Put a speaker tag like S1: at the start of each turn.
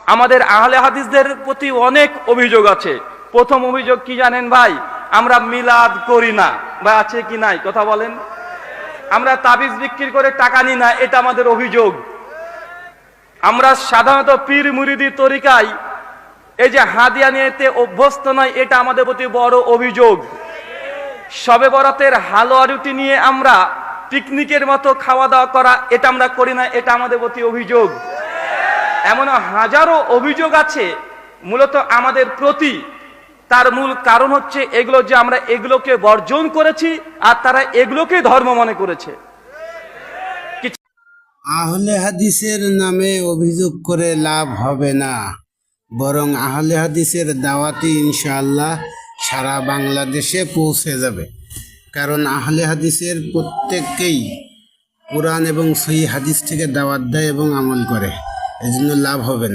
S1: আমাদের আহলে হাদিসদের প্রতি অনেক অভিযোগ আছে। প্রথম অভিযোগ কি জানেন ভাই? আমরা মিলাদ করি না। ভাই আছে কি নাই কথা বলেন? আমরা তাবিজ বিক্রি করে টাকা নিই না, এটা আমাদের অভিযোগ। আমরা সাধারণত পীর মুরিদি তরিকায় এই যে হাদিয়া নিতে অভ্যস্ত নয়, এটা আমাদের প্রতি বড় অভিযোগ। শবে বরাতের হালুয়া রুটি নিয়ে আমরা পিকনিকের মতো খাওয়া দাওয়া করা, এটা আমরা করি না, এটা আমাদের প্রতি অভিযোগ। এমন হাজারো অভিযোগ আছে মূলত আমাদের প্রতি। তার মূল কারণ হচ্ছে এগুলো যে আমরা এগুলোকে বর্জন করেছি আর তারা এগুলোকে ধর্ম মনে করেছে।
S2: আহলে হাদিসের নামে অভিযোগ করে লাভ হবে না, বরং আহলে হাদিসের দাওয়াতি ইনশাআল্লাহ সারা বাংলাদেশে পৌঁছে যাবে। কারণ আহলে হাদিসের প্রত্যেককেই কোরআন এবং সহিহ হাদিস থেকে দাওয়াত দেয় এবং আমল করে, এজন্য লাভ হবে না।